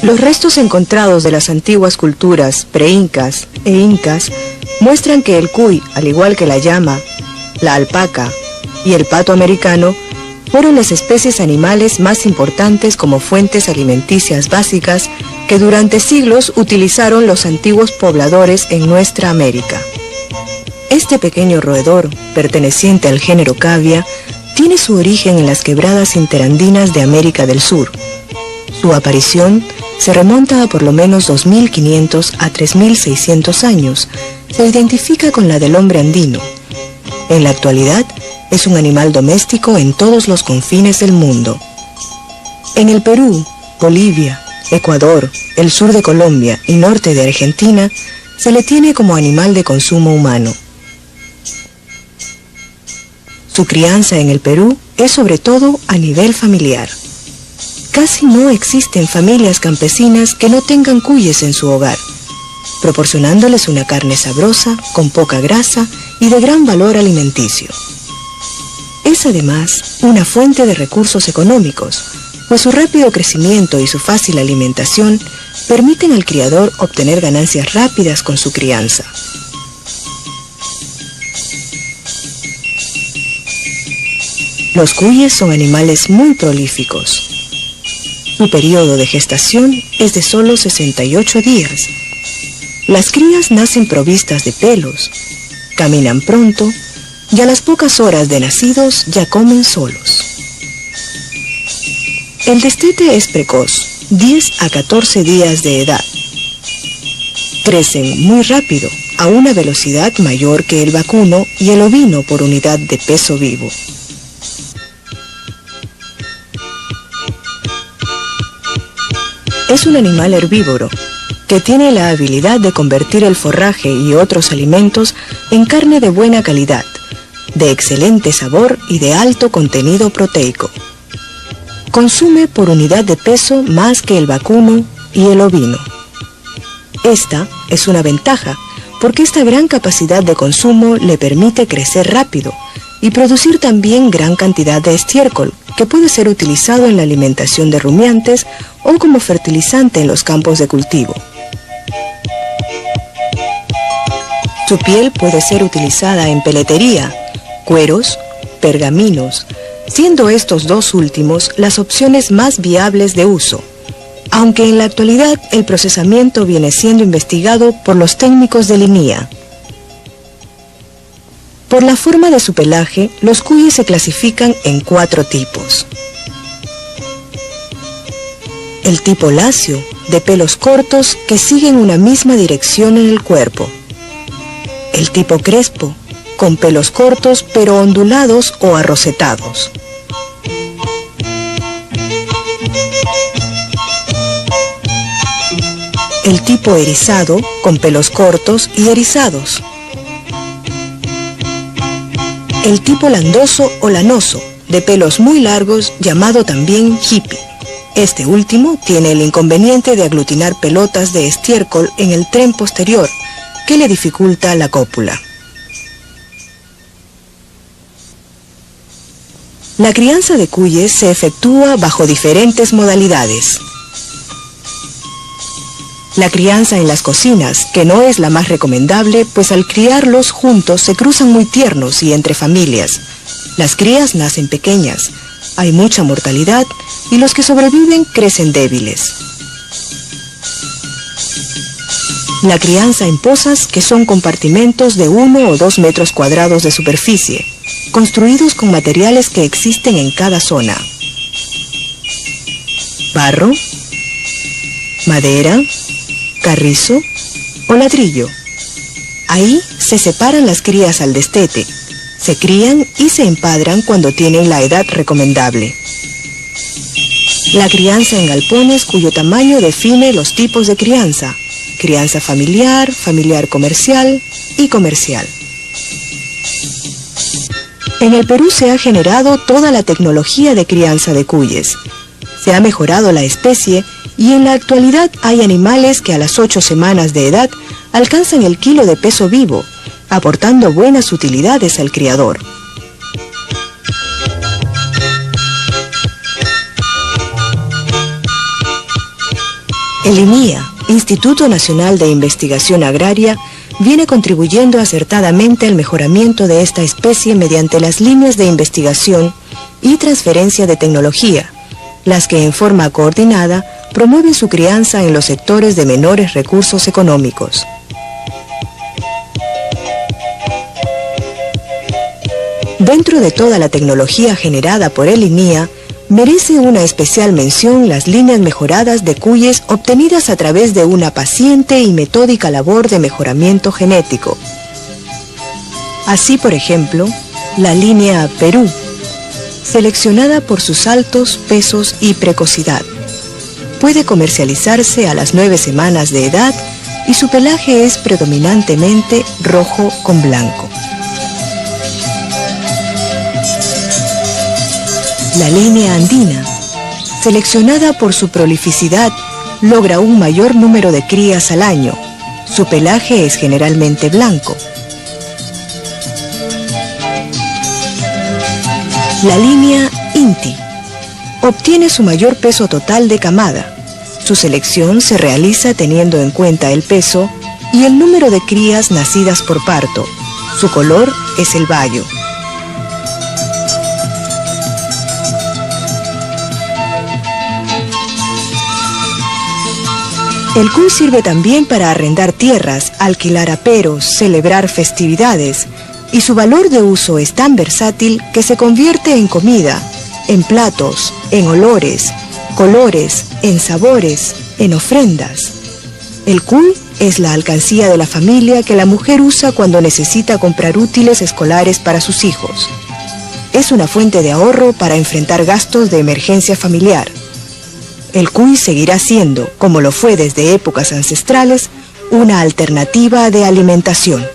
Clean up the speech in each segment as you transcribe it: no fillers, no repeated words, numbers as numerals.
Los restos encontrados de las antiguas culturas pre-incas e incas muestran que el cuy, al igual que la llama, la alpaca y el pato americano, fueron las especies animales más importantes como fuentes alimenticias básicas que durante siglos utilizaron los antiguos pobladores en nuestra América. Este pequeño roedor, perteneciente al género Cavia, tiene su origen en las quebradas interandinas de América del Sur. Su aparición se remonta a por lo menos 2.500 a 3.600 años. Se identifica con la del hombre andino. En la actualidad, es un animal doméstico en todos los confines del mundo. En el Perú, Bolivia, Ecuador, el sur de Colombia y norte de Argentina, se le tiene como animal de consumo humano. Su crianza en el Perú es sobre todo a nivel familiar. Casi no existen familias campesinas que no tengan cuyes en su hogar, proporcionándoles una carne sabrosa, con poca grasa y de gran valor alimenticio. Es además una fuente de recursos económicos, pues su rápido crecimiento y su fácil alimentación permiten al criador obtener ganancias rápidas con su crianza. Los cuyes son animales muy prolíficos. Su periodo de gestación es de solo 68 días. Las crías nacen provistas de pelos, caminan pronto y a las pocas horas de nacidos ya comen solos. El destete es precoz, 10 a 14 días de edad. Crecen muy rápido, a una velocidad mayor que el vacuno y el ovino por unidad de peso vivo. Es un animal herbívoro, que tiene la habilidad de convertir el forraje y otros alimentos en carne de buena calidad, de excelente sabor y de alto contenido proteico. Consume por unidad de peso más que el vacuno y el ovino. Esta es una ventaja, porque esta gran capacidad de consumo le permite crecer rápido y producir también gran cantidad de estiércol, que puede ser utilizado en la alimentación de rumiantes o como fertilizante en los campos de cultivo. Su piel puede ser utilizada en peletería, cueros, pergaminos, siendo estos dos últimos las opciones más viables de uso, aunque en la actualidad el procesamiento viene siendo investigado por los técnicos de línea. Por la forma de su pelaje, los cuyes se clasifican en 4 tipos. El tipo lacio, de pelos cortos que siguen una misma dirección en el cuerpo. El tipo crespo, con pelos cortos pero ondulados o arrocetados. El tipo erizado, con pelos cortos y erizados. El tipo landoso o lanoso, de pelos muy largos, llamado también hippie. Este último tiene el inconveniente de aglutinar pelotas de estiércol en el tren posterior, que le dificulta la cópula. La crianza de cuyes se efectúa bajo diferentes modalidades. La crianza en las cocinas, que no es la más recomendable, pues al criarlos juntos se cruzan muy tiernos y entre familias. Las crías nacen pequeñas, hay mucha mortalidad y los que sobreviven crecen débiles. La crianza en pozas, que son compartimentos de 1 o 2 metros cuadrados de superficie, construidos con materiales que existen en cada zona. Barro, madera, carrizo o ladrillo. Ahí se separan las crías al destete, se crían y se empadran cuando tienen la edad recomendable. La crianza en galpones, cuyo tamaño define los tipos de crianza: crianza familiar, familiar comercial y comercial. En el Perú se ha generado toda la tecnología de crianza de cuyes. Se ha mejorado la especie y en la actualidad hay animales que a las 8 semanas de edad alcanzan el kilo de peso vivo, aportando buenas utilidades al criador. El INIA, Instituto Nacional de Investigación Agraria, viene contribuyendo acertadamente al mejoramiento de esta especie mediante las líneas de investigación y transferencia de tecnología, las que en forma coordinada promueven su crianza en los sectores de menores recursos económicos. Dentro de toda la tecnología generada por el INIA, merece una especial mención las líneas mejoradas de cuyes obtenidas a través de una paciente y metódica labor de mejoramiento genético. Así, por ejemplo, la línea Perú, seleccionada por sus altos pesos y precocidad. Puede comercializarse a las 9 semanas de edad y su pelaje es predominantemente rojo con blanco. La línea andina, seleccionada por su prolificidad, logra un mayor número de crías al año. Su pelaje es generalmente blanco. La línea Inti obtiene su mayor peso total de camada. Su selección se realiza teniendo en cuenta el peso y el número de crías nacidas por parto. Su color es el bayo. El cuy sirve también para arrendar tierras, alquilar aperos, celebrar festividades, y su valor de uso es tan versátil que se convierte en comida, en platos, en olores, colores, en sabores, en ofrendas. El cuy es la alcancía de la familia que la mujer usa cuando necesita comprar útiles escolares para sus hijos. Es una fuente de ahorro para enfrentar gastos de emergencia familiar. El cuy seguirá siendo, como lo fue desde épocas ancestrales, una alternativa de alimentación.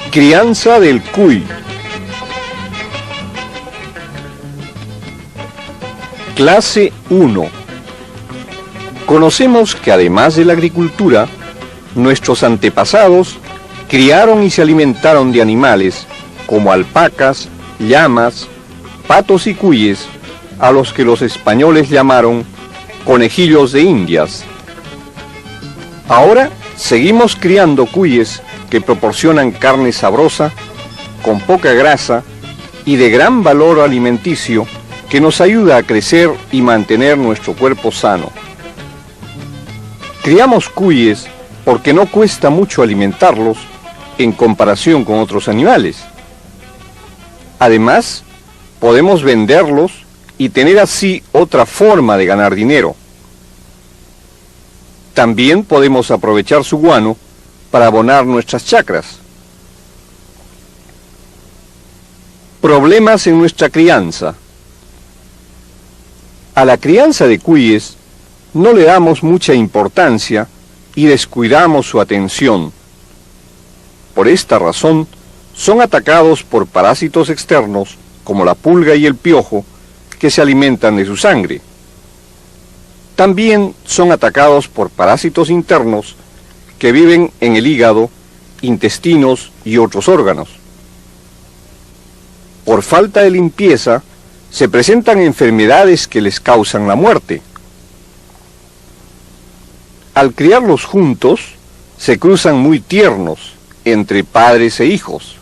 Crianza del cuy. Clase 1. Conocemos que además de la agricultura, nuestros antepasados criaron y se alimentaron de animales como alpacas, llamas, patos y cuyes, a los que los españoles llamaron conejillos de Indias. Ahora seguimos criando cuyes que proporcionan carne sabrosa, con poca grasa y de gran valor alimenticio que nos ayuda a crecer y mantener nuestro cuerpo sano. Criamos cuyes porque no cuesta mucho alimentarlos en comparación con otros animales. Además, podemos venderlos y tener así otra forma de ganar dinero. También podemos aprovechar su guano para abonar nuestras chacras. Problemas en nuestra crianza. A la crianza de cuyes no le damos mucha importancia y descuidamos su atención. Por esta razón, son atacados por parásitos externos como la pulga y el piojo que se alimentan de su sangre. También son atacados por parásitos internos que viven en el hígado, intestinos y otros órganos. por falta de limpieza, se presentan enfermedades que les causan la muerte. Al criarlos juntos, se cruzan muy tiernos entre padres e hijos.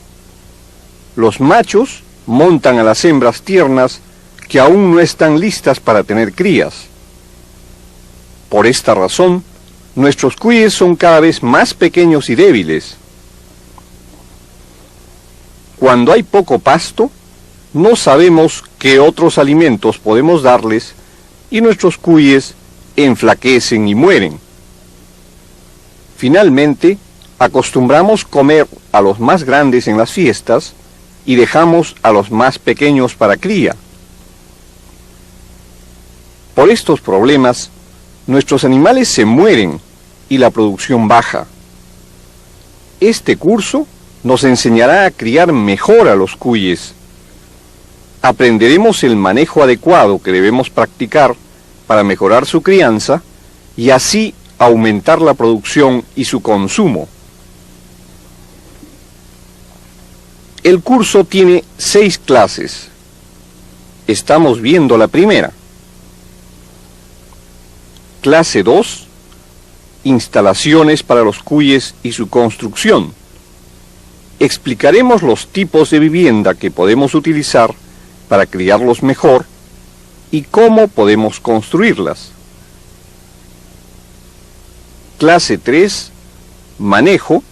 Los machos montan a las hembras tiernas que aún no están listas para tener crías. Por esta razón, nuestros cuyes son cada vez más pequeños y débiles. Cuando hay poco pasto, no sabemos qué otros alimentos podemos darles y nuestros cuyes enflaquecen y mueren. Finalmente, acostumbramos comer a los más grandes en las fiestas y dejamos a los más pequeños para cría. Por estos problemas, nuestros animales se mueren y la producción baja. Este curso nos enseñará a criar mejor a los cuyes. Aprenderemos el manejo adecuado que debemos practicar para mejorar su crianza y así aumentar la producción y su consumo. El curso tiene 6 clases. Estamos viendo la primera. Clase 2. Instalaciones para los cuyes y su construcción. Explicaremos los tipos de vivienda que podemos utilizar para criarlos mejor y cómo podemos construirlas. Clase 3. Manejo.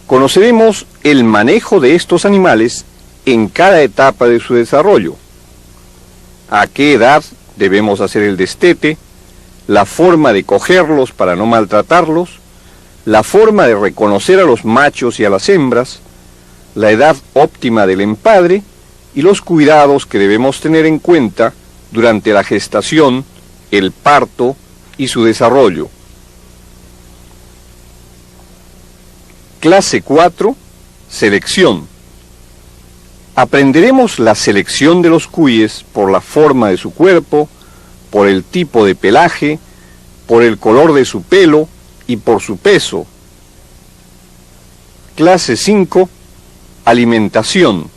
Conoceremos el manejo de estos animales en cada etapa de su desarrollo. A qué edad debemos hacer el destete, la forma de cogerlos para no maltratarlos, la forma de reconocer a los machos y a las hembras, la edad óptima del empadre y los cuidados que debemos tener en cuenta durante la gestación, el parto y su desarrollo. Clase 4. Selección. Aprenderemos la selección de los cuyes por la forma de su cuerpo, por el tipo de pelaje, por el color de su pelo y por su peso. Clase 5. Alimentación.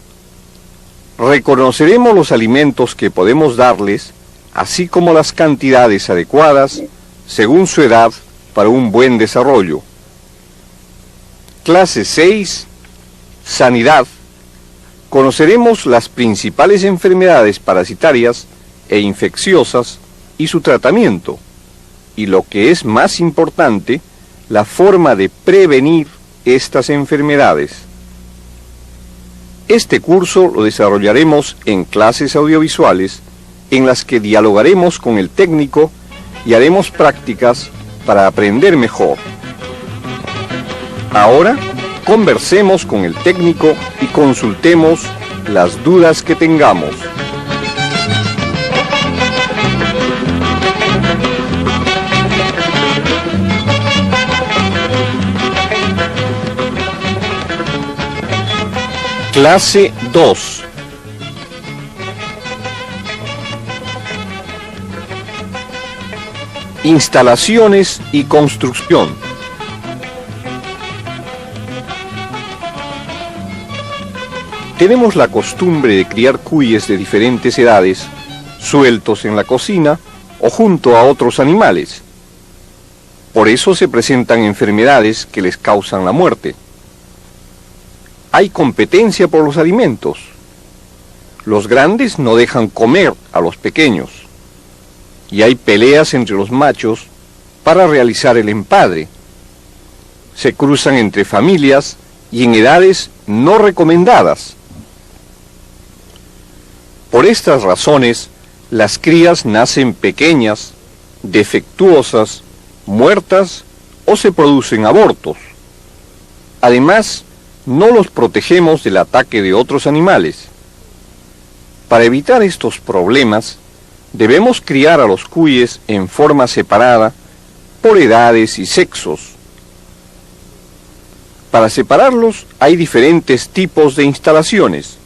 Reconoceremos los alimentos que podemos darles, así como las cantidades adecuadas, según su edad, para un buen desarrollo. Clase 6. Sanidad. Conoceremos las principales enfermedades parasitarias e infecciosas y su tratamiento, y lo que es más importante, la forma de prevenir estas enfermedades. Este curso lo desarrollaremos en clases audiovisuales en las que dialogaremos con el técnico y haremos prácticas para aprender mejor. Ahora, conversemos con el técnico y consultemos las dudas que tengamos. Clase 2. Instalaciones y construcción. Tenemos la costumbre de criar cuyes de diferentes edades, sueltos en la cocina o junto a otros animales. Por eso se presentan enfermedades que les causan la muerte. Hay competencia por los alimentos. Los grandes no dejan comer a los pequeños. Y hay peleas entre los machos para realizar el empadre. Se cruzan entre familias y en edades no recomendadas. Por estas razones, las crías nacen pequeñas, defectuosas, muertas o se producen abortos. Además, no los protegemos del ataque de otros animales. Para evitar estos problemas, debemos criar a los cuyes en forma separada por edades y sexos. Para separarlos hay diferentes tipos de instalaciones,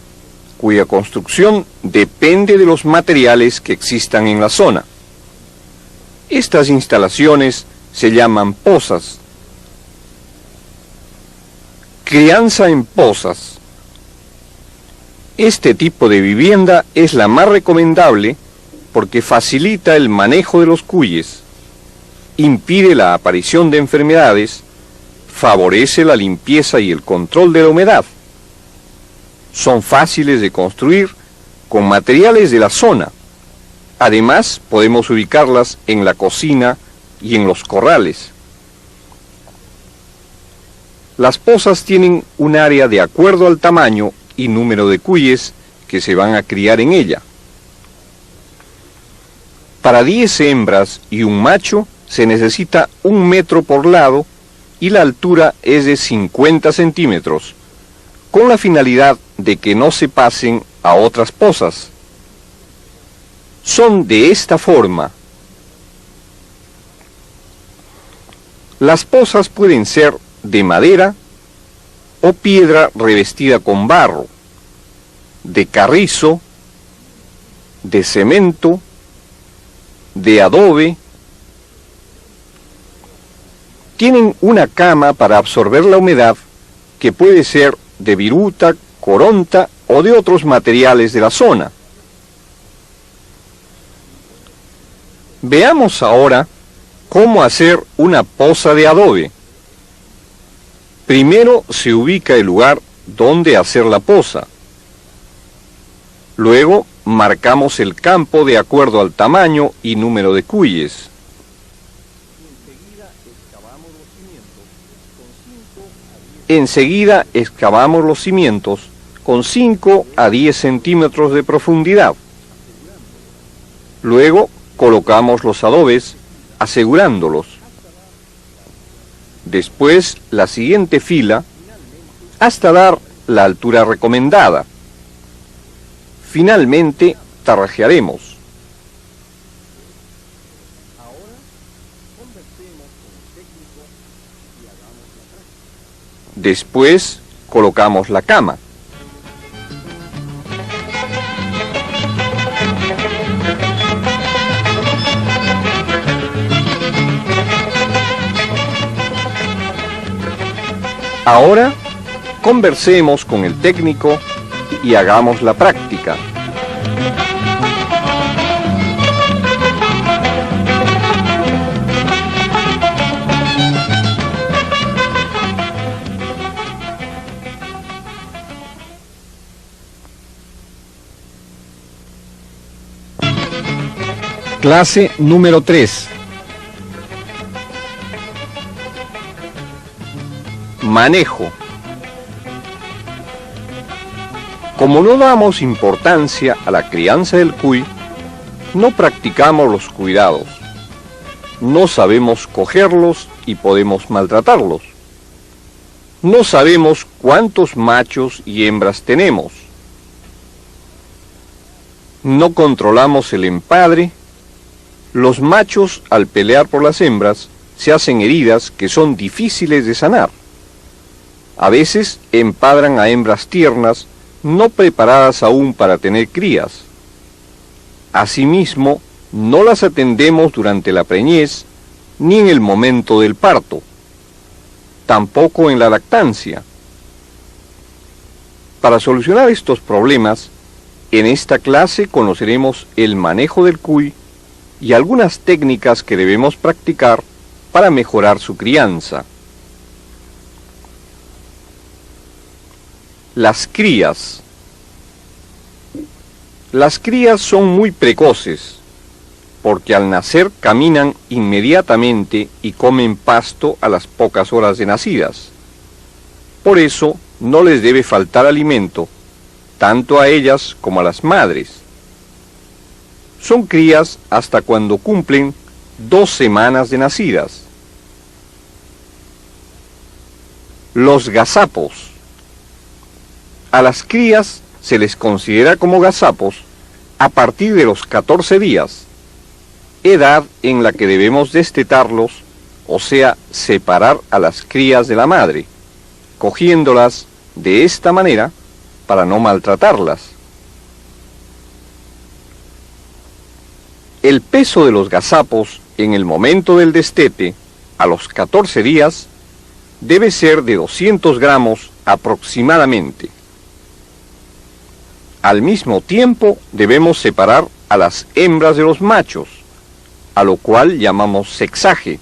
cuya construcción depende de los materiales que existan en la zona. Estas instalaciones se llaman pozas. Crianza en pozas. Este tipo de vivienda es la más recomendable porque facilita el manejo de los cuyes, impide la aparición de enfermedades, favorece la limpieza y el control de la humedad. Son fáciles de construir con materiales de la zona. Además, podemos ubicarlas en la cocina y en los corrales. Las pozas tienen un área de acuerdo al tamaño y número de cuyes que se van a criar en ella. Para 10 hembras y un macho se necesita 1 metro por lado y la altura es de 50 centímetros, con la finalidad de que no se pasen a otras pozas. Son de esta forma. Las pozas pueden ser de madera o piedra revestida con barro, de carrizo, de cemento, de adobe. Tienen una cama para absorber la humedad que puede ser de viruta, coronta o de otros materiales de la zona. Veamos ahora cómo hacer una poza de adobe. Primero se ubica el lugar donde hacer la poza. Luego marcamos el campo de acuerdo al tamaño y número de cuyes. Enseguida excavamos los cimientos con 5 a 10 centímetros de profundidad. Luego colocamos los adobes asegurándolos. Después la siguiente fila hasta dar la altura recomendada. Finalmente tarrajearemos. Después colocamos la cama. Ahora, conversemos con el técnico y hagamos la práctica. Clase número 3. Manejo. Como no damos importancia a la crianza del cuy, no practicamos los cuidados. No sabemos cogerlos y podemos maltratarlos. No sabemos cuántos machos y hembras tenemos. No controlamos el empadre. Los machos, al pelear por las hembras, se hacen heridas que son difíciles de sanar. A veces empadran a hembras tiernas, no preparadas aún para tener crías. Asimismo, no las atendemos durante la preñez, ni en el momento del parto, tampoco en la lactancia. Para solucionar estos problemas, en esta clase conoceremos el manejo del cuy y algunas técnicas que debemos practicar para mejorar su crianza. Las crías. Las crías son muy precoces, porque al nacer caminan inmediatamente y comen pasto a las pocas horas de nacidas. Por eso no les debe faltar alimento, tanto a ellas como a las madres. Son crías hasta cuando cumplen 2 semanas de nacidas. Los gazapos. A las crías se les considera como gazapos a partir de los 14 días, edad en la que debemos destetarlos, o sea, separar a las crías de la madre, cogiéndolas de esta manera para no maltratarlas. El peso de los gazapos en el momento del destete, a los 14 días, debe ser de 200 gramos aproximadamente. Al mismo tiempo debemos separar a las hembras de los machos, a lo cual llamamos sexaje,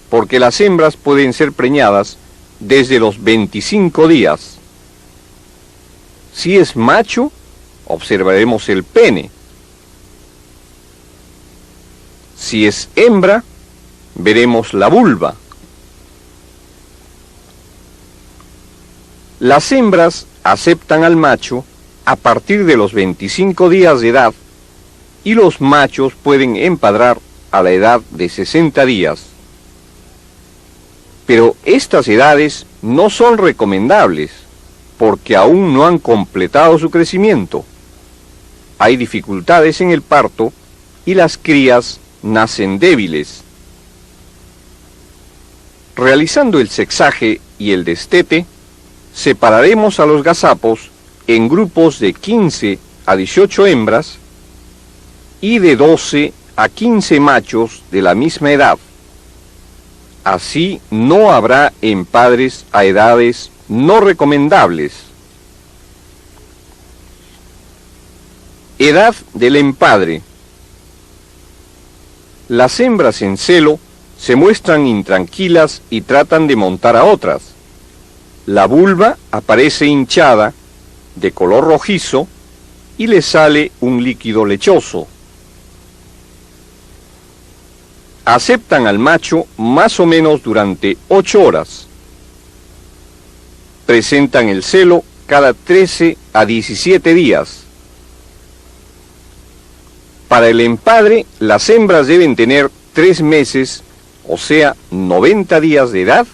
porque las hembras pueden ser preñadas desde los 25 días. Si es macho, observaremos el pene. Si es hembra, veremos la vulva. Las hembras aceptan al macho a partir de los 25 días de edad y los machos pueden empadrar a la edad de 60 días. Pero estas edades no son recomendables porque aún no han completado su crecimiento. Hay dificultades en el parto y las crías nacen débiles. Realizando el sexaje y el destete, separaremos a los gazapos en grupos de 15 a 18 hembras y de 12 a 15 machos de la misma edad. Así no habrá empadres a edades no recomendables. Edad del empadre. Las hembras en celo se muestran intranquilas y tratan de montar a otras. La vulva aparece hinchada, de color rojizo, y le sale un líquido lechoso. Aceptan al macho más o menos durante 8 horas. Presentan el celo cada 13 a 17 días. Para el empadre, las hembras deben tener 3 meses, o sea, 90 días de edad,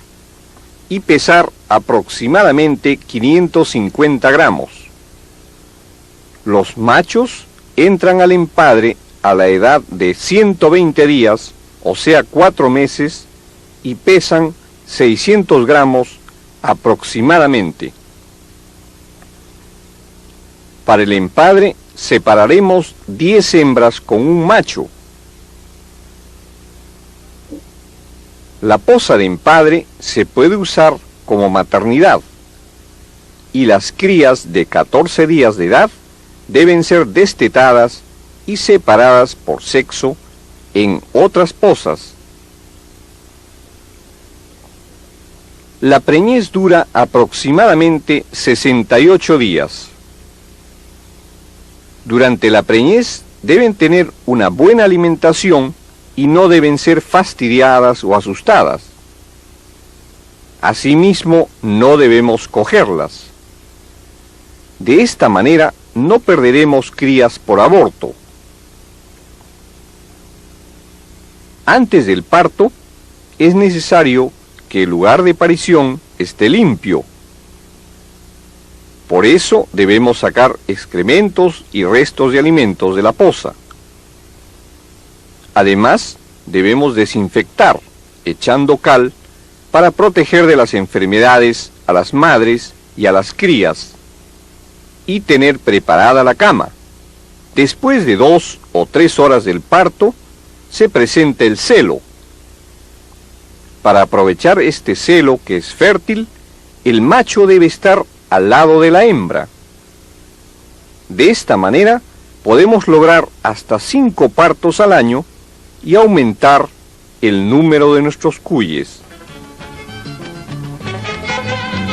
y pesar aproximadamente 550 gramos. Los machos entran al empadre a la edad de 120 días, o sea 4 meses, y pesan 600 gramos aproximadamente. Para el empadre separaremos 10 hembras con un macho. La posa de empadre se puede usar como maternidad y las crías de 14 días de edad deben ser destetadas y separadas por sexo en otras posas. La preñez dura aproximadamente 68 días. Durante la preñez deben tener una buena alimentación y no deben ser fastidiadas o asustadas. Asimismo, no debemos cogerlas. De esta manera no perderemos crías por aborto. Antes del parto, es necesario que el lugar de parición esté limpio. Por eso debemos sacar excrementos y restos de alimentos de la posa. Además, debemos desinfectar, echando cal, para proteger de las enfermedades a las madres y a las crías, y tener preparada la cama. Después de 2 o 3 horas del parto, se presenta el celo. Para aprovechar este celo que es fértil, el macho debe estar al lado de la hembra. De esta manera, podemos lograr hasta 5 partos al año y aumentar el número de nuestros cuyes.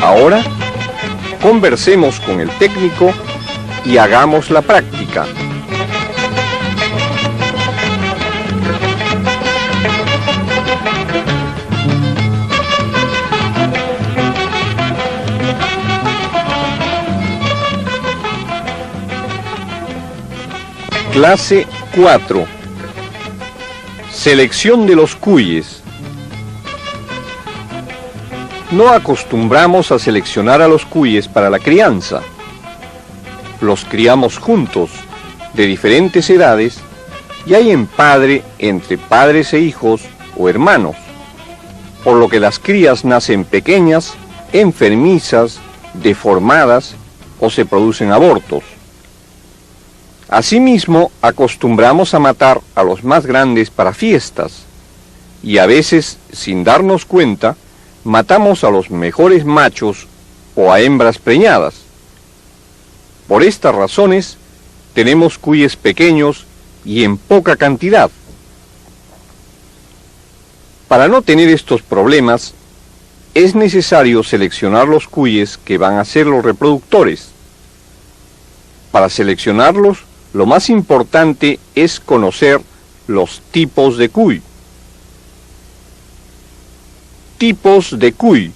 Ahora, conversemos con el técnico y hagamos la práctica. Clase 4. Selección de los cuyes. No acostumbramos a seleccionar a los cuyes para la crianza. Los criamos juntos, de diferentes edades, y hay empadre entre padres e hijos o hermanos, por lo que las crías nacen pequeñas, enfermizas, deformadas o se producen abortos. Asimismo, acostumbramos a matar a los más grandes para fiestas, y a veces, sin darnos cuenta, matamos a los mejores machos o a hembras preñadas. Por estas razones, tenemos cuyes pequeños y en poca cantidad. Para no tener estos problemas, es necesario seleccionar los cuyes que van a ser los reproductores. Para seleccionarlos, lo más importante es conocer los tipos de cuy. Tipos de cuy.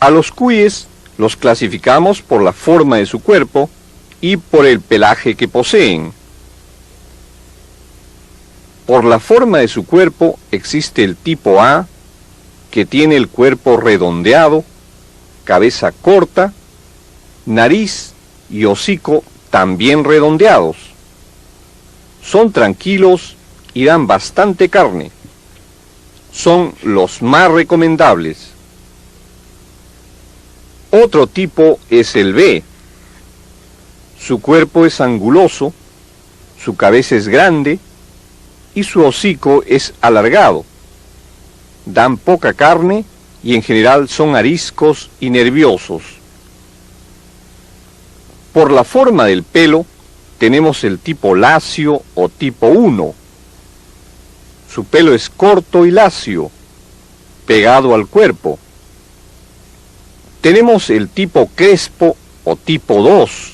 A los cuyes los clasificamos por la forma de su cuerpo y por el pelaje que poseen. Por la forma de su cuerpo existe el tipo A, que tiene el cuerpo redondeado, cabeza corta, nariz y hocico también redondeados. Son tranquilos y dan bastante carne. Son los más recomendables. Otro tipo es el B. Su cuerpo es anguloso, su cabeza es grande y su hocico es alargado. Dan poca carne y en general son ariscos y nerviosos. Por la forma del pelo tenemos el tipo lacio o tipo 1. Su pelo es corto y lacio, pegado al cuerpo. Tenemos el tipo crespo o tipo 2,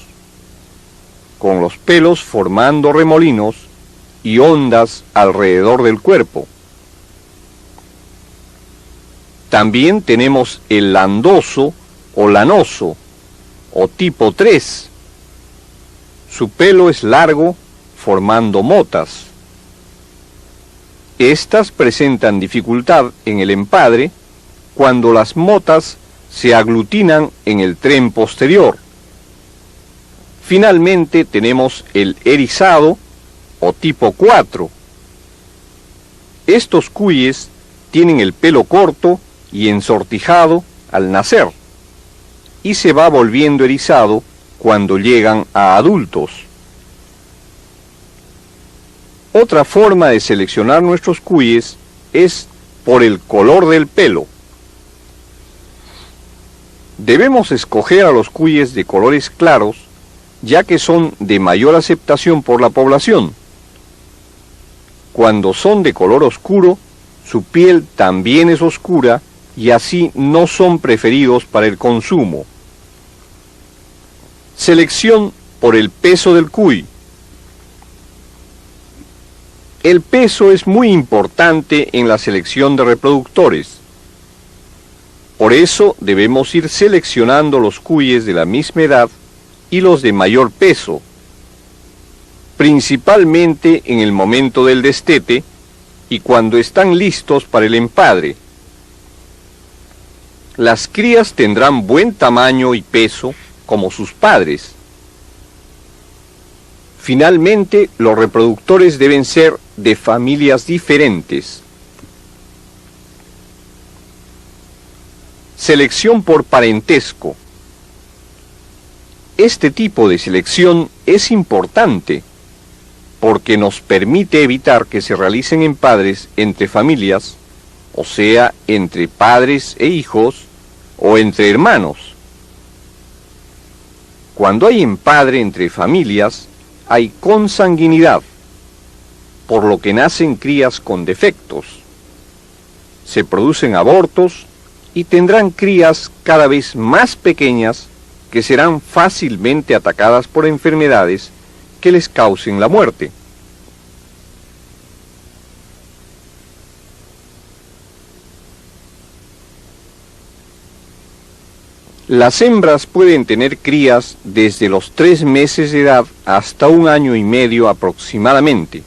con los pelos formando remolinos y ondas alrededor del cuerpo. También tenemos el landoso o lanoso o tipo 3. Su pelo es largo, formando motas. Estas presentan dificultad en el empadre cuando las motas se aglutinan en el tren posterior. Finalmente tenemos el erizado o tipo 4. Estos cuyes tienen el pelo corto y ensortijado al nacer y se va volviendo erizado cuando llegan a adultos. Otra forma de seleccionar nuestros cuyes es por el color del pelo. Debemos escoger a los cuyes de colores claros, ya que son de mayor aceptación por la población. Cuando son de color oscuro, su piel también es oscura y así no son preferidos para el consumo. Selección por el peso del cuy. El peso es muy importante en la selección de reproductores. Por eso debemos ir seleccionando los cuyes de la misma edad y los de mayor peso, principalmente en el momento del destete y cuando están listos para el empadre. Las crías tendrán buen tamaño y peso como sus padres. Finalmente, los reproductores deben ser de familias diferentes. Selección por parentesco. Este tipo de selección es importante porque nos permite evitar que se realicen empadres entre familias, o sea, entre padres e hijos o entre hermanos. Cuando hay empadre entre familias, hay consanguinidad, por lo que nacen crías con defectos. Se producen abortos y tendrán crías cada vez más pequeñas que serán fácilmente atacadas por enfermedades que les causen la muerte. Las hembras pueden tener crías desde los 3 meses de edad hasta 1 año y medio aproximadamente,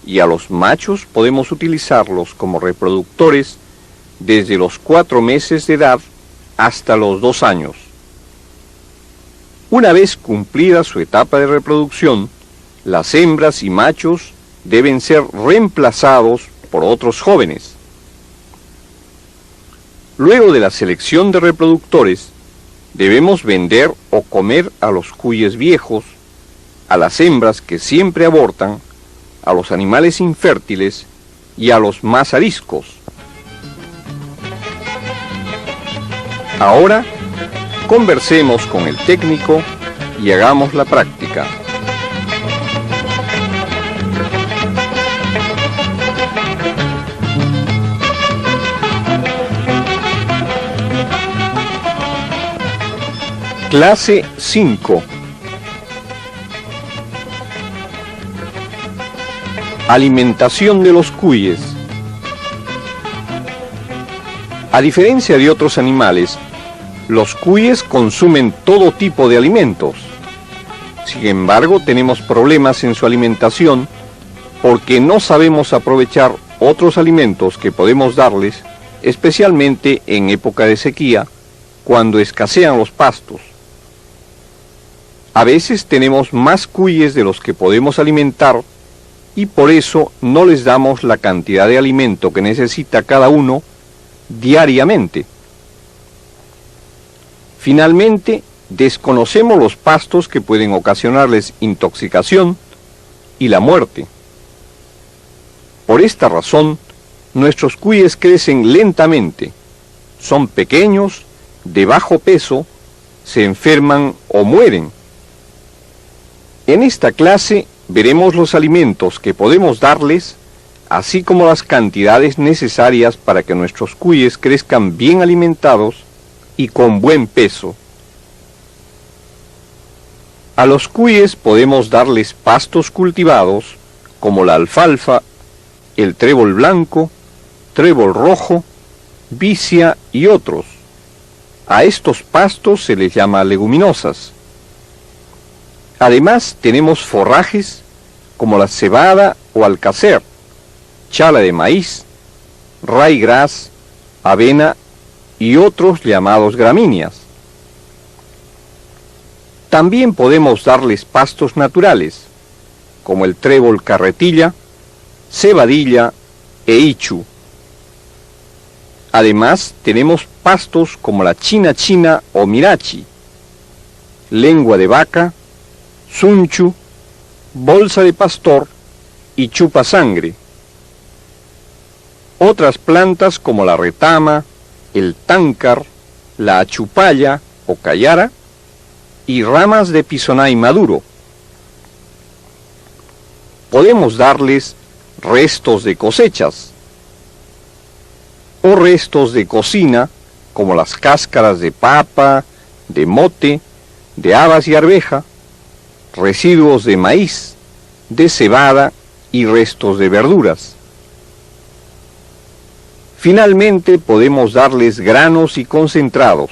y a los machos podemos utilizarlos como reproductores desde los 4 meses de edad hasta los 2 años. Una vez cumplida su etapa de reproducción, las hembras y machos deben ser reemplazados por otros jóvenes. Luego de la selección de reproductores, debemos vender o comer a los cuyes viejos, a las hembras que siempre abortan, a los animales infértiles y a los más ariscos. Ahora Conversemos con el técnico y hagamos la práctica. Clase 5. Alimentación de los cuyes. A diferencia de otros animales, los cuyes consumen todo tipo de alimentos. Sin embargo, tenemos problemas en su alimentación porque no sabemos aprovechar otros alimentos que podemos darles, especialmente en época de sequía, cuando escasean los pastos. A veces tenemos más cuyes de los que podemos alimentar y por eso no les damos la cantidad de alimento que necesita cada uno diariamente. Finalmente, desconocemos los pastos que pueden ocasionarles intoxicación y la muerte. Por esta razón, nuestros cuyes crecen lentamente, son pequeños, de bajo peso, se enferman o mueren. En esta clase veremos los alimentos que podemos darles, así como las cantidades necesarias para que nuestros cuyes crezcan bien alimentados y con buen peso. A los cuyes podemos darles pastos cultivados, como la alfalfa, el trébol blanco, trébol rojo, vicia y otros. A estos pastos se les llama leguminosas. Además, tenemos forrajes como la cebada o alcacer, chala de maíz, ryegrass, avena y otros llamados gramíneas. También podemos darles pastos naturales, como el trébol carretilla, cebadilla e ichu. Además, tenemos pastos como la china china o mirachi, lengua de vaca, sunchu, bolsa de pastor y chupa sangre. Otras plantas como la retama, el táncar, la achupalla o cayara y ramas de pisonay maduro. Podemos darles restos de cosechas o restos de cocina como las cáscaras de papa, de mote, de habas y arveja, residuos de maíz, de cebada y restos de verduras. Finalmente podemos darles granos y concentrados,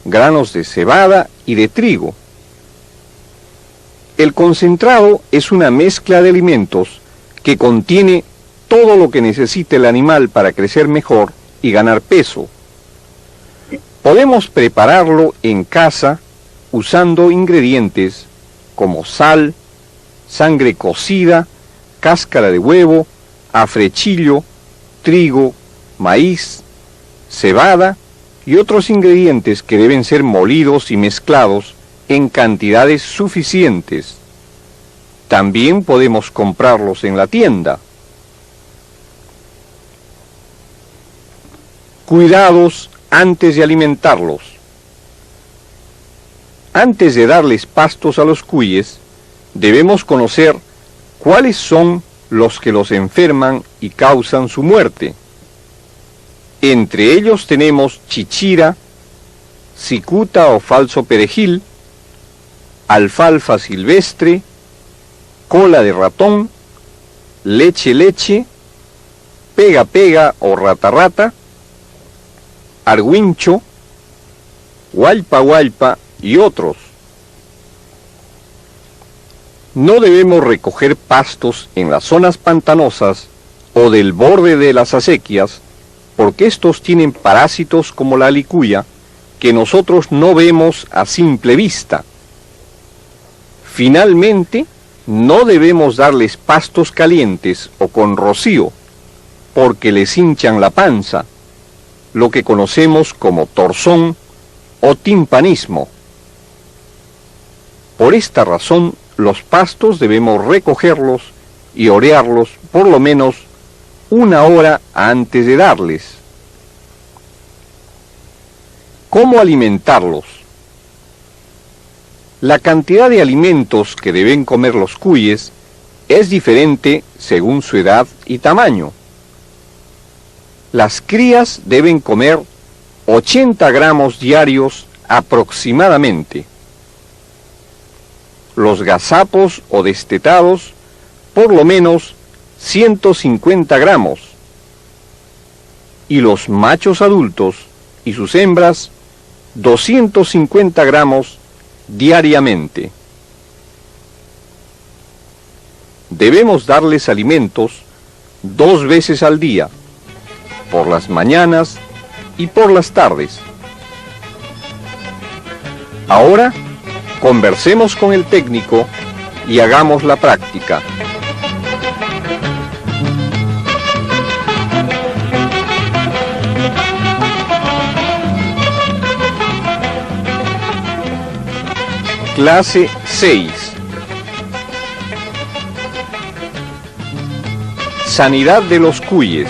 granos de cebada y de trigo. El concentrado es una mezcla de alimentos que contiene todo lo que necesita el animal para crecer mejor y ganar peso. Podemos prepararlo en casa usando ingredientes como sal, sangre cocida, cáscara de huevo, afrechillo, trigo, maíz, cebada y otros ingredientes que deben ser molidos y mezclados en cantidades suficientes. También podemos comprarlos en la tienda. Cuidados antes de alimentarlos. Antes de darles pastos a los cuyes, debemos conocer cuáles son los que los enferman y causan su muerte. Entre ellos tenemos chichira, cicuta o falso perejil, alfalfa silvestre, cola de ratón, leche, pega o rata, argüincho, hualpa y otros. No debemos recoger pastos en las zonas pantanosas o del borde de las acequias, porque estos tienen parásitos como la alicuya, que nosotros no vemos a simple vista. Finalmente, no debemos darles pastos calientes o con rocío, porque les hinchan la panza, lo que conocemos como torzón o timpanismo. Por esta razón, los pastos debemos recogerlos y orearlos por lo menos 1 hora antes de darles. ¿Cómo alimentarlos? La cantidad de alimentos que deben comer los cuyes es diferente según su edad y tamaño. Las crías deben comer 80 gramos diarios aproximadamente. Los gazapos o destetados, por lo menos 150 gramos. Y los machos adultos y sus hembras, 250 gramos diariamente. Debemos darles alimentos 2 veces al día, por las mañanas y por las tardes. Ahora, conversemos con el técnico y hagamos la práctica. Clase 6. Sanidad de los cuyes.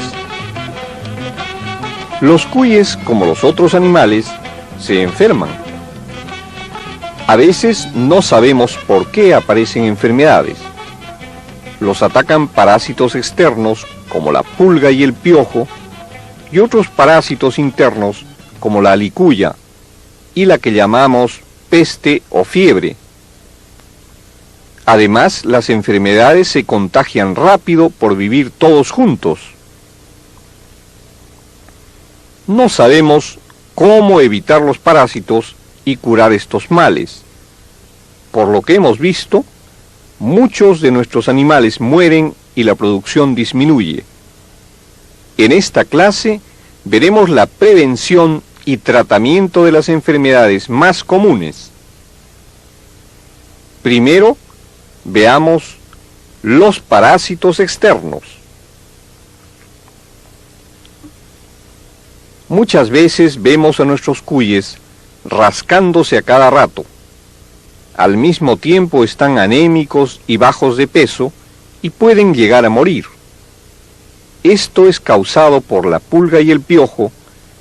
Los cuyes, como los otros animales, se enferman. A veces no sabemos por qué aparecen enfermedades. Los atacan parásitos externos, como la pulga y el piojo, y otros parásitos internos, como la alicuya, y la que llamamos peste o fiebre. Además, las enfermedades se contagian rápido por vivir todos juntos. No sabemos cómo evitar los parásitos y curar estos males. Por lo que hemos visto, muchos de nuestros animales mueren y la producción disminuye. En esta clase veremos la prevención y tratamiento de las enfermedades más comunes. Primero, veamos los parásitos externos. Muchas veces vemos a nuestros cuyes rascándose a cada rato. Al mismo tiempo están anémicos y bajos de peso y pueden llegar a morir. Esto es causado por la pulga y el piojo,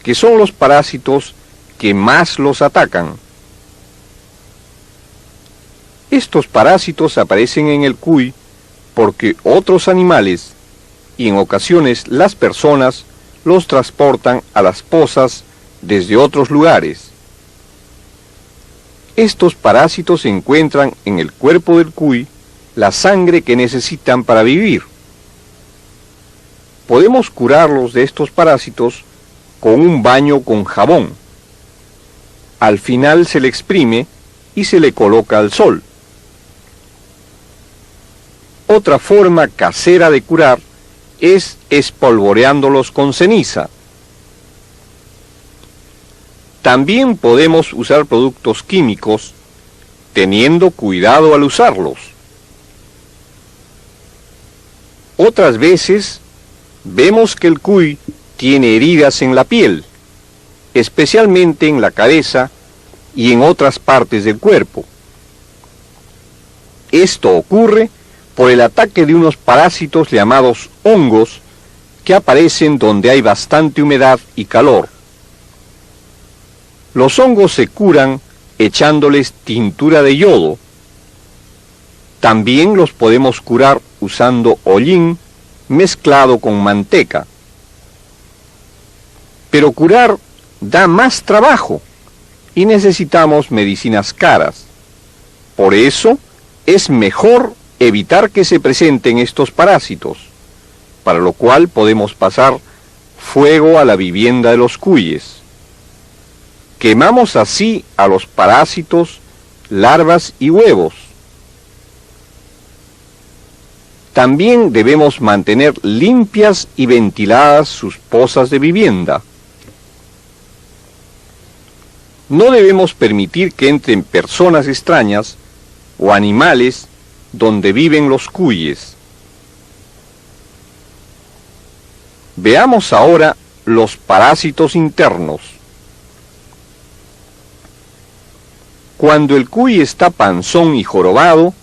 que son los parásitos que más los atacan. Estos parásitos aparecen en el cuy porque otros animales, y en ocasiones las personas, los transportan a las pozas desde otros lugares. Estos parásitos se encuentran en el cuerpo del cuy la sangre que necesitan para vivir. Podemos curarlos de estos parásitos con un baño con jabón. Al final se le exprime y se le coloca al sol. Otra forma casera de curar es espolvoreándolos con ceniza. También podemos usar productos químicos, teniendo cuidado al usarlos. Otras veces vemos que el cuy tiene heridas en la piel, especialmente en la cabeza y en otras partes del cuerpo. Esto ocurre por el ataque de unos parásitos llamados hongos que aparecen donde hay bastante humedad y calor. Los hongos se curan echándoles tintura de yodo. También los podemos curar usando hollín mezclado con manteca. Pero curar da más trabajo y necesitamos medicinas caras. Por eso es mejor evitar que se presenten estos parásitos, para lo cual podemos pasar fuego a la vivienda de los cuyes. Quemamos así a los parásitos, larvas y huevos. También debemos mantener limpias y ventiladas sus pozas de vivienda. No debemos permitir que entren personas extrañas o animales donde viven los cuyes. Veamos ahora los parásitos internos. Cuando el cuy está panzón y jorobado,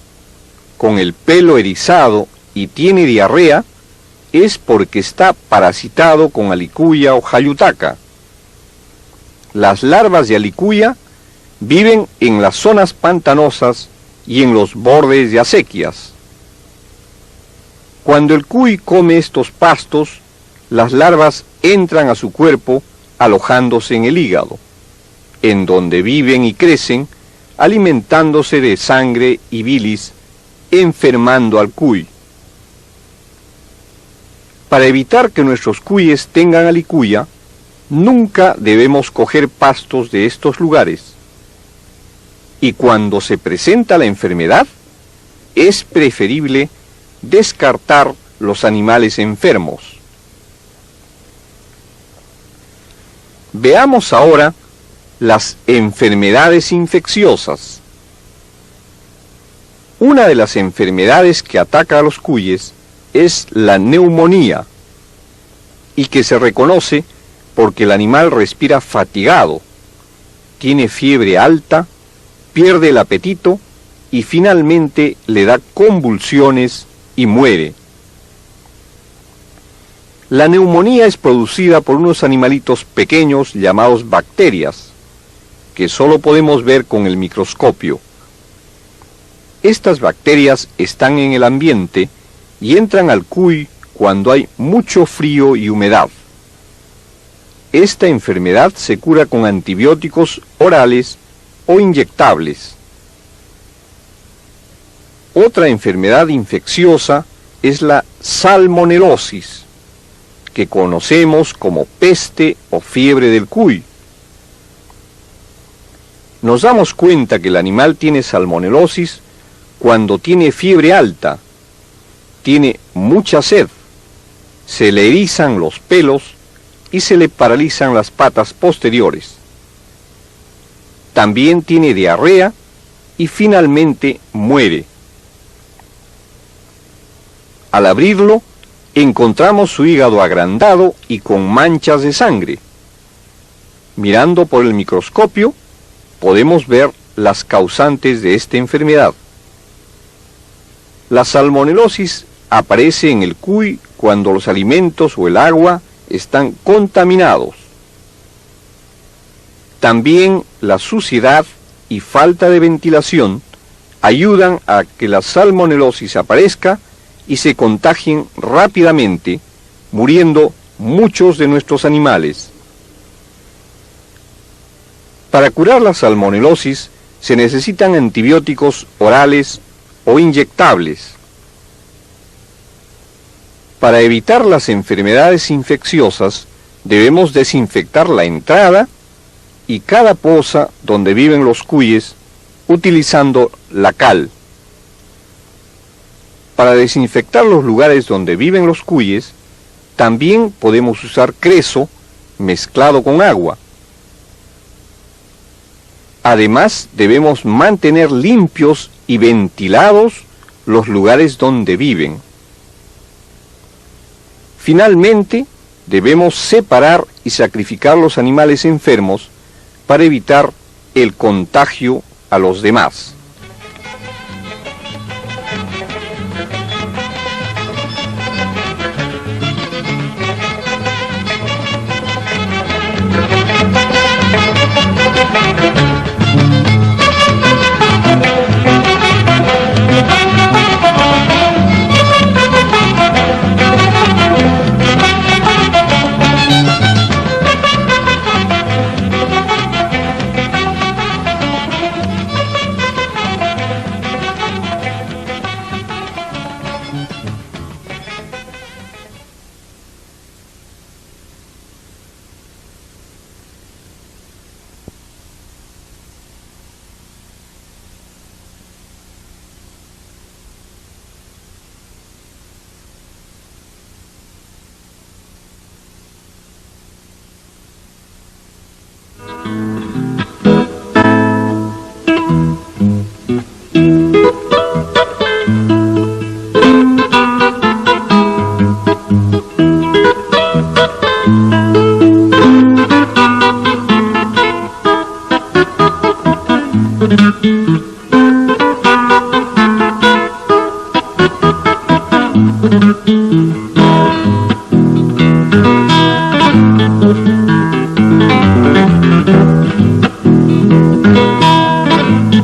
con el pelo erizado y tiene diarrea, es porque está parasitado con alicuya o jayutaca. las larvas de alicuya viven en las zonas pantanosas y en los bordes de acequias. Cuando el cuy come estos pastos, las larvas entran a su cuerpo alojándose en el hígado, en donde viven y crecen, alimentándose de sangre y bilis, enfermando al cuy. Para evitar que nuestros cuyes tengan alicuya, nunca debemos coger pastos de estos lugares. Y cuando se presenta la enfermedad, es preferible descartar los animales enfermos. Veamos ahora las enfermedades infecciosas. Una de las enfermedades que ataca a los cuyes es la neumonía, y que se reconoce porque el animal respira fatigado, tiene fiebre alta, pierde el apetito y finalmente le da convulsiones y muere. La neumonía es producida por unos animalitos pequeños llamados bacterias, que solo podemos ver con el microscopio. Estas bacterias están en el ambiente y entran al cuy cuando hay mucho frío y humedad. Esta enfermedad se cura con antibióticos orales o inyectables. Otra enfermedad infecciosa es la salmonelosis, que conocemos como peste o fiebre del cuy. Nos damos cuenta que el animal tiene salmonelosis cuando tiene fiebre alta, tiene mucha sed, se le erizan los pelos y se le paralizan las patas posteriores. También tiene diarrea y finalmente muere. Al abrirlo, encontramos su hígado agrandado y con manchas de sangre. Mirando por el microscopio, podemos ver las causantes de esta enfermedad. La salmonelosis aparece en el cuy cuando los alimentos o el agua están contaminados. También la suciedad y falta de ventilación ayudan a que la salmonelosis aparezca y se contagien rápidamente, muriendo muchos de nuestros animales. Para curar la salmonelosis se necesitan antibióticos orales o inyectables. Para evitar las enfermedades infecciosas, debemos desinfectar la entrada y cada poza donde viven los cuyes utilizando la cal. Para desinfectar los lugares donde viven los cuyes, también podemos usar creso mezclado con agua. Además, debemos mantener limpios y ventilados los lugares donde viven. Finalmente, debemos separar y sacrificar los animales enfermos para evitar el contagio a los demás.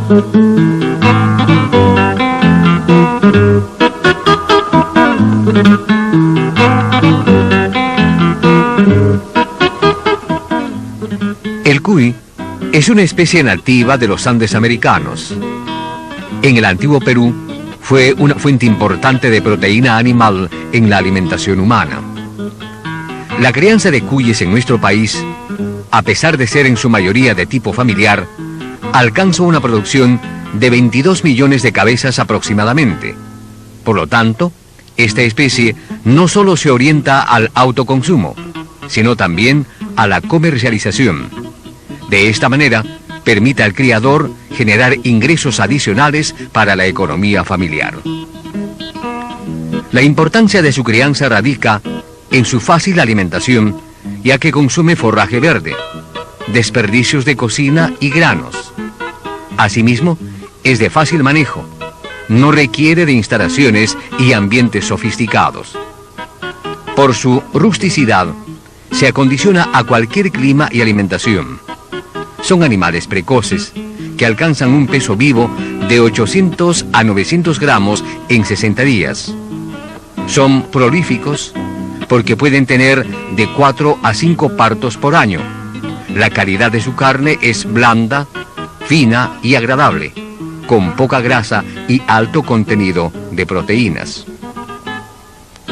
El cuy es una especie nativa de los Andes americanos. En el antiguo Perú fue una fuente importante de proteína animal en la alimentación humana. La crianza de cuyes en nuestro país, a pesar de ser en su mayoría de tipo familiar, alcanza una producción de 22 millones de cabezas aproximadamente. Por lo tanto, esta especie no solo se orienta al autoconsumo, sino también a la comercialización. De esta manera, permite al criador generar ingresos adicionales para la economía familiar. La importancia de su crianza radica en su fácil alimentación, ya que consume forraje verde, desperdicios de cocina y granos. Asimismo, es de fácil manejo, no requiere de instalaciones y ambientes sofisticados. Por su rusticidad, se acondiciona a cualquier clima y alimentación. Son animales precoces que alcanzan un peso vivo de 800 a 900 gramos en 60 días. Son prolíficos porque pueden tener de 4 a 5 partos por año. La calidad de su carne es blanda, fina y agradable, con poca grasa y alto contenido de proteínas.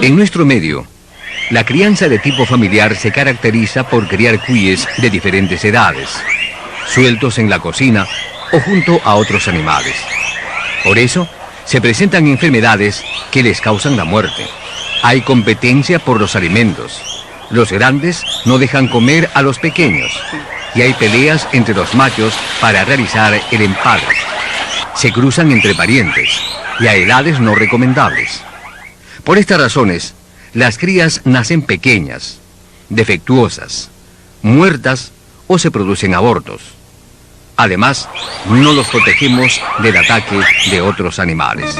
En nuestro medio, la crianza de tipo familiar se caracteriza por criar cuyes de diferentes edades, sueltos en la cocina o junto a otros animales. Por eso, se presentan enfermedades que les causan la muerte. Hay competencia por los alimentos. Los grandes no dejan comer a los pequeños. Y hay peleas entre los machos para realizar el empalme. Se cruzan entre parientes y a edades no recomendables. Por estas razones, las crías nacen pequeñas, defectuosas, muertas o se producen abortos. Además, no los protegemos del ataque de otros animales.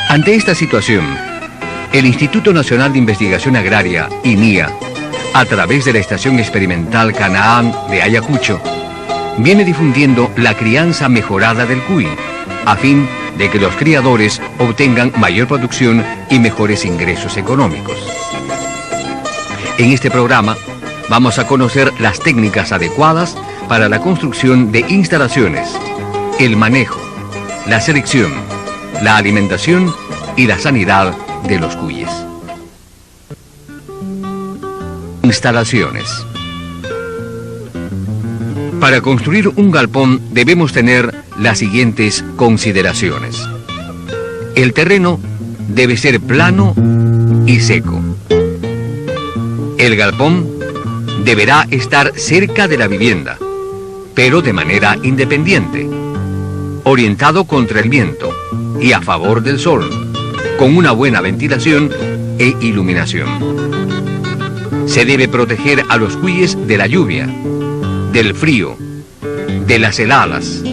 Ante esta situación, el Instituto Nacional de Investigación Agraria, INIA, a través de la Estación Experimental Canaán de Ayacucho, viene difundiendo la crianza mejorada del cuy, a fin de que los criadores obtengan mayor producción y mejores ingresos económicos. En este programa vamos a conocer las técnicas adecuadas para la construcción de instalaciones, el manejo, la selección, la alimentación y la sanidad de los cuyes. Instalaciones. Para construir un galpón debemos tener las siguientes consideraciones. El terreno debe ser plano y seco. El galpón deberá estar cerca de la vivienda, pero de manera independiente, orientado contra el viento y a favor del sol, con una buena ventilación e iluminación. Se debe proteger a los cuyes de la lluvia, del frío, de las heladas,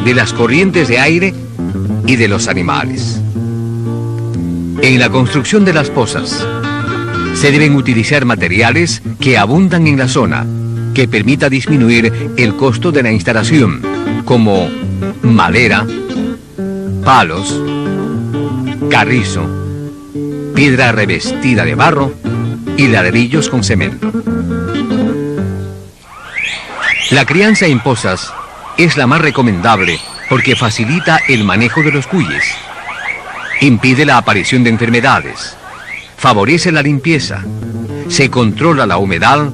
de las corrientes de aire y de los animales. En la construcción de las pozas, se deben utilizar materiales que abundan en la zona, que permita disminuir el costo de la instalación, como madera, palos, carrizo, piedra revestida de barro y ladrillos con cemento. La crianza en pozas es la más recomendable porque facilita el manejo de los cuyes, impide la aparición de enfermedades, favorece la limpieza, se controla la humedad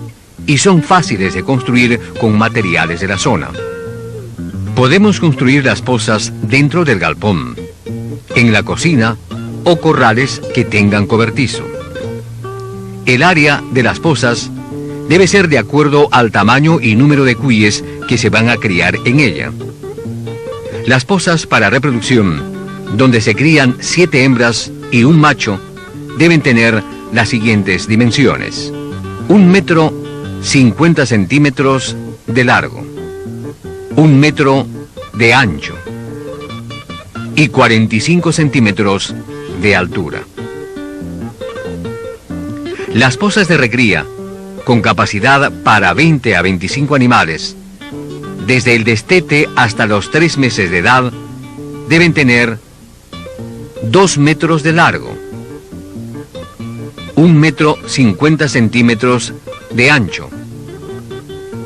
y son fáciles de construir con materiales de la zona. Podemos construir las pozas dentro del galpón, en la cocina o corrales que tengan cobertizo. El área de las pozas debe ser de acuerdo al tamaño y número de cuyes que se van a criar en ella. Las pozas para reproducción, donde se crían 7 hembras y un macho, deben tener las siguientes dimensiones: 1 metro 50 centímetros de largo, 1 metro de ancho y 45 centímetros de altura. Las pozas de recría, con capacidad para 20 a 25 animales, desde el destete hasta los 3 meses de edad, deben tener 2 metros de largo, 1,50 centímetros de ancho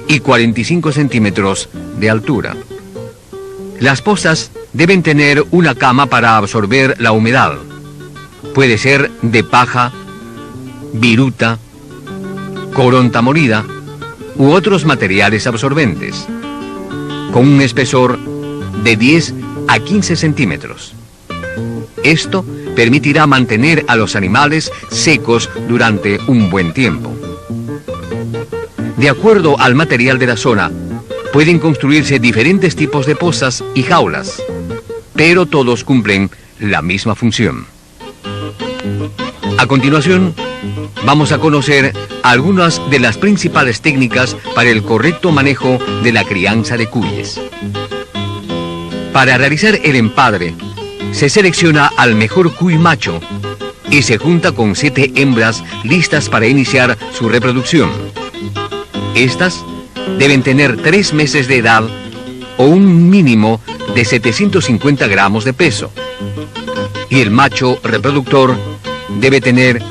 y 45 centímetros de altura. Las pozas deben tener una cama para absorber la humedad. Puede ser de paja, viruta, coronta molida u otros materiales absorbentes, con un espesor de 10 a 15 centímetros. Esto permitirá mantener a los animales secos durante un buen tiempo. De acuerdo al material de la zona, pueden construirse diferentes tipos de pozas y jaulas, pero todos cumplen la misma función. A continuación, vamos a conocer algunas de las principales técnicas para el correcto manejo de la crianza de cuyes. Para realizar el empadre, se selecciona al mejor cuy macho y se junta con 7 hembras listas para iniciar su reproducción. Estas deben tener 3 meses de edad o un mínimo de 750 gramos de peso. Y el macho reproductor debe tener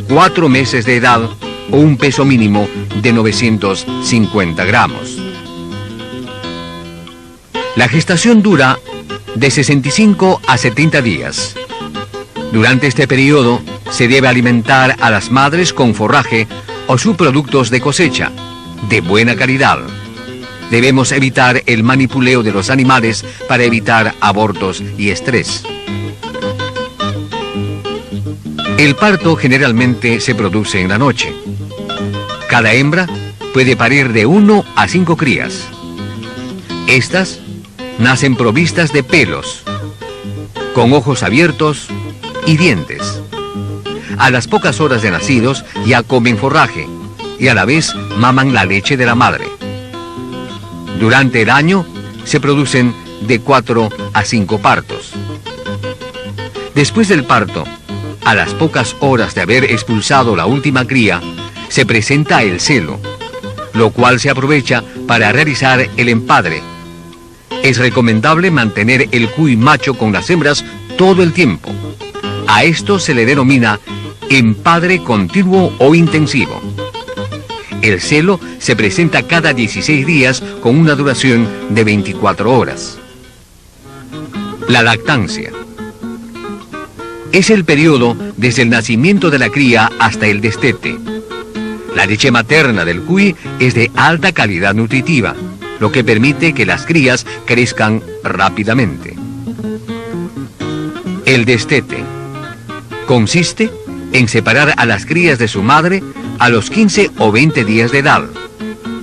4 meses de edad o un peso mínimo de 950 gramos. La gestación dura de 65 a 70 días. Durante este periodo se debe alimentar a las madres con forraje o subproductos de cosecha, de buena calidad. Debemos evitar el manipuleo de los animales para evitar abortos y estrés. El parto generalmente se produce en la noche. Cada hembra puede parir de 1 a 5 crías. Estas nacen provistas de pelos, con ojos abiertos y dientes. A las pocas horas de nacidos ya comen forraje y a la vez maman la leche de la madre. Durante el año se producen de 4 a 5 partos. Después del parto, a las pocas horas de haber expulsado la última cría, se presenta el celo, lo cual se aprovecha para realizar el empadre. Es recomendable mantener el cuy macho con las hembras todo el tiempo. A esto se le denomina empadre continuo o intensivo. El celo se presenta cada 16 días con una duración de 24 horas. La lactancia es el periodo desde el nacimiento de la cría hasta el destete. La leche materna del cuy es de alta calidad nutritiva, lo que permite que las crías crezcan rápidamente. El destete consiste en separar a las crías de su madre a los 15 o 20 días de edad,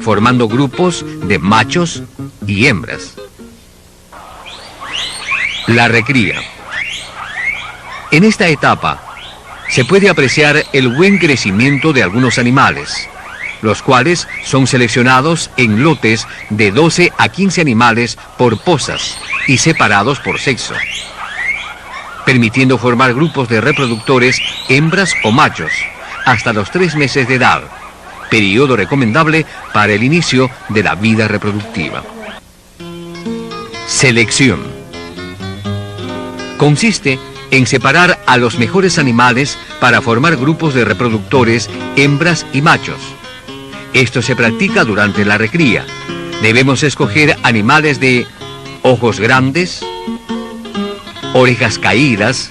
formando grupos de machos y hembras. La recría. En esta etapa se puede apreciar el buen crecimiento de algunos animales, los cuales son seleccionados en lotes de 12 a 15 animales por pozas y separados por sexo, permitiendo formar grupos de reproductores hembras o machos hasta los 3 meses de edad, periodo recomendable para el inicio de la vida reproductiva. Selección. Consiste en separar a los mejores animales para formar grupos de reproductores hembras y machos. Esto se practica durante la recría. Debemos escoger animales de ojos grandes, orejas caídas,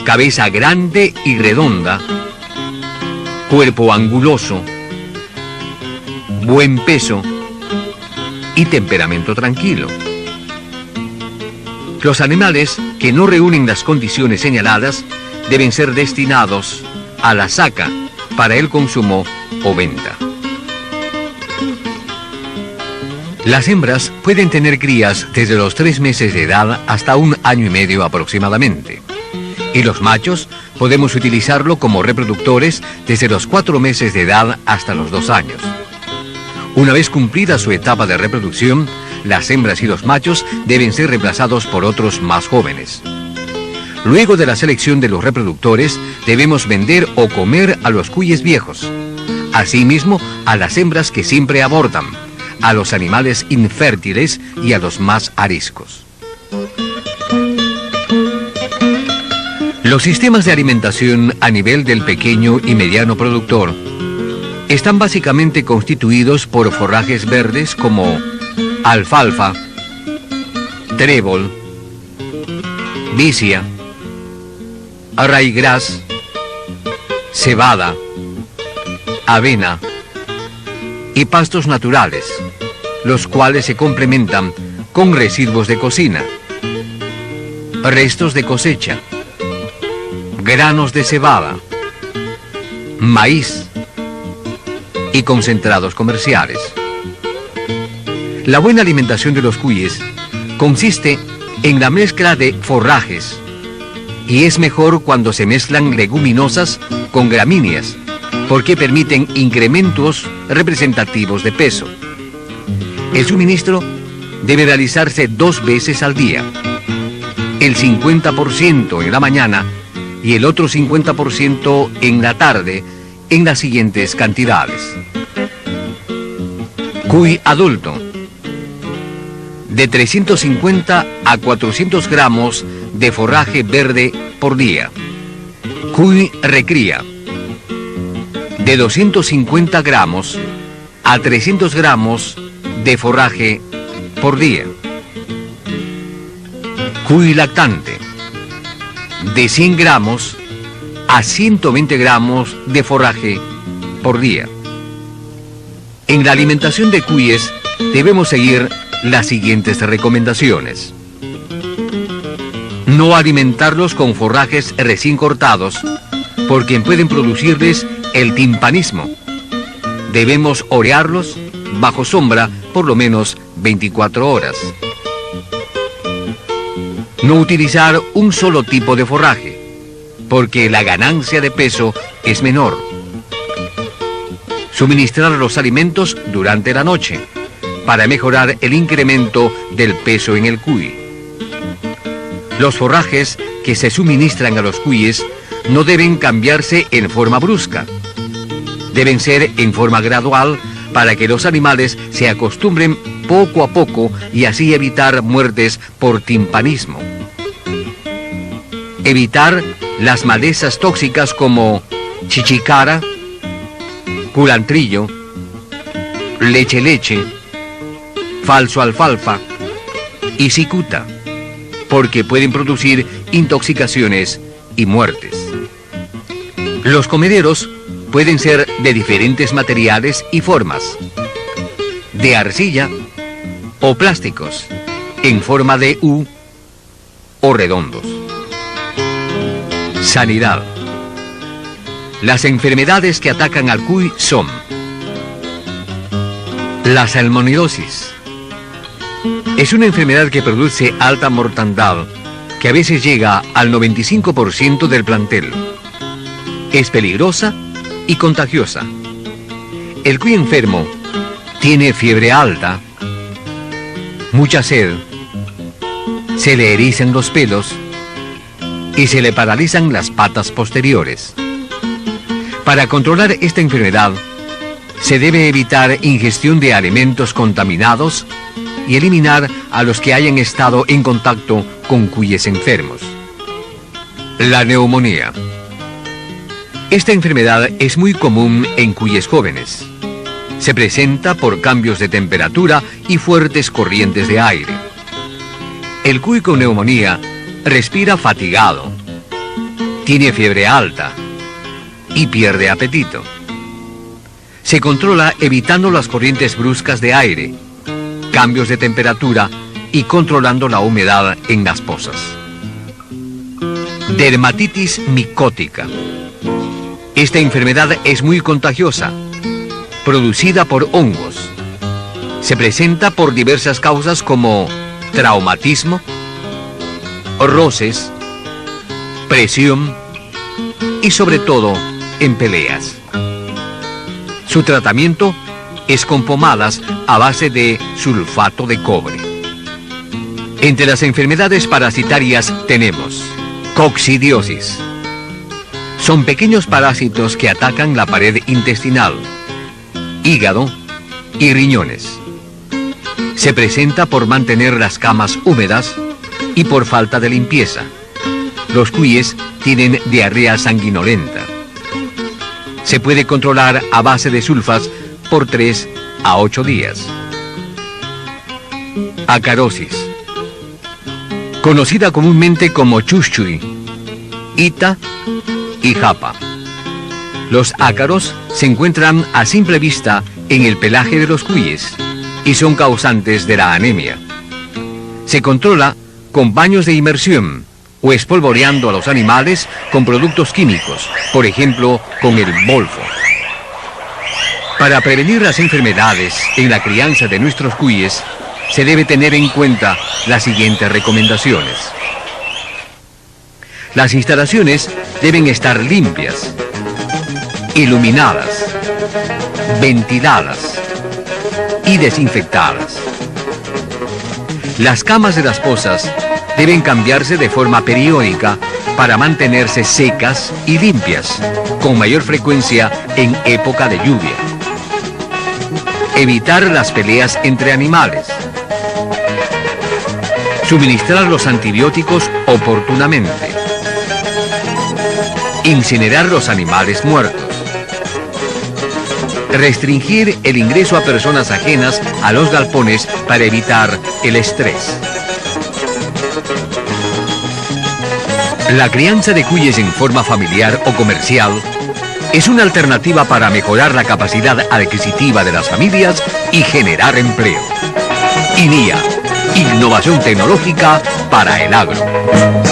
cabeza grande y redonda, cuerpo anguloso, buen peso y temperamento tranquilo. Los animales que no reúnen las condiciones señaladas deben ser destinados a la saca para el consumo o venta. Las hembras pueden tener crías desde los 3 meses de edad hasta 1 año y medio aproximadamente. Y los machos podemos utilizarlo como reproductores desde los 4 meses de edad hasta los 2 años. Una vez cumplida su etapa de reproducción, las hembras y los machos deben ser reemplazados por otros más jóvenes. Luego de la selección de los reproductores, debemos vender o comer a los cuyes viejos. Asimismo, a las hembras que siempre abortan, a los animales infértiles y a los más ariscos. Los sistemas de alimentación a nivel del pequeño y mediano productor están básicamente constituidos por forrajes verdes como alfalfa, trébol, vicia, ryegrass, cebada, avena y pastos naturales, los cuales se complementan con residuos de cocina, restos de cosecha, granos de cebada, maíz y concentrados comerciales. La buena alimentación de los cuyes consiste en la mezcla de forrajes y es mejor cuando se mezclan leguminosas con gramíneas porque permiten incrementos representativos de peso. El suministro debe realizarse 2 veces al día, el 50% en la mañana y el otro 50% en la tarde en las siguientes cantidades. Cuy adulto, de 350 a 400 gramos de forraje verde por día. Cuy recría, de 250 gramos a 300 gramos de forraje por día. Cuy lactante, de 100 gramos a 120 gramos de forraje por día. En la alimentación de cuyes debemos seguir las siguientes recomendaciones. No alimentarlos con forrajes recién cortados, porque pueden producirles el timpanismo. Debemos orearlos bajo sombra por lo menos 24 horas. No utilizar un solo tipo de forraje, porque la ganancia de peso es menor. Suministrar los alimentos durante la noche, para mejorar el incremento del peso en el cuy. Los forrajes que se suministran a los cuyes no deben cambiarse en forma brusca. Deben ser en forma gradual para que los animales se acostumbren poco a poco y así evitar muertes por timpanismo. Evitar las malezas tóxicas como chichicara, culantrillo, leche, falso alfalfa y cicuta, porque pueden producir intoxicaciones y muertes. Los comederos pueden ser de diferentes materiales y formas, de arcilla o plásticos, en forma de U o redondos. Sanidad. Las enfermedades que atacan al cuy son la salmonidosis. Es una enfermedad que produce alta mortandad, que a veces llega al 95% del plantel. Es peligrosa y contagiosa. El cuy enfermo tiene fiebre alta, mucha sed, se le erizan los pelos y se le paralizan las patas posteriores. Para controlar esta enfermedad, se debe evitar ingestión de alimentos contaminados y eliminar a los que hayan estado en contacto con cuyes enfermos. La neumonía. Esta enfermedad es muy común en cuyes jóvenes. Se presenta por cambios de temperatura y fuertes corrientes de aire. El cuy con neumonía respira fatigado, tiene fiebre alta y pierde apetito. Se controla evitando las corrientes bruscas de aire, cambios de temperatura y controlando la humedad en las pozas. Dermatitis micótica. Esta enfermedad es muy contagiosa, producida por hongos. Se presenta por diversas causas como traumatismo, roces, presión y sobre todo en peleas. Su tratamiento es con pomadas a base de sulfato de cobre. Entre las enfermedades parasitarias tenemos coccidiosis. Son pequeños parásitos que atacan la pared intestinal, hígado y riñones. Se presenta por mantener las camas húmedas y por falta de limpieza. Los cuyes tienen diarrea sanguinolenta. Se puede controlar a base de sulfas por 3 a 8 días. Acarosis, conocida comúnmente como chuchuy, ita y japa. Los ácaros se encuentran a simple vista en el pelaje de los cuyes y son causantes de la anemia. Se controla con baños de inmersión o espolvoreando a los animales con productos químicos, por ejemplo, con el bolfo. Para prevenir las enfermedades en la crianza de nuestros cuyes, se debe tener en cuenta las siguientes recomendaciones. Las instalaciones deben estar limpias, iluminadas, ventiladas y desinfectadas. Las camas de las pozas deben cambiarse de forma periódica para mantenerse secas y limpias, con mayor frecuencia en época de lluvia. Evitar las peleas entre animales. Suministrar los antibióticos oportunamente. Incinerar los animales muertos. Restringir el ingreso a personas ajenas a los galpones para evitar el estrés. La crianza de cuyes en forma familiar o comercial es una alternativa para mejorar la capacidad adquisitiva de las familias y generar empleo. INIA, innovación tecnológica para el agro.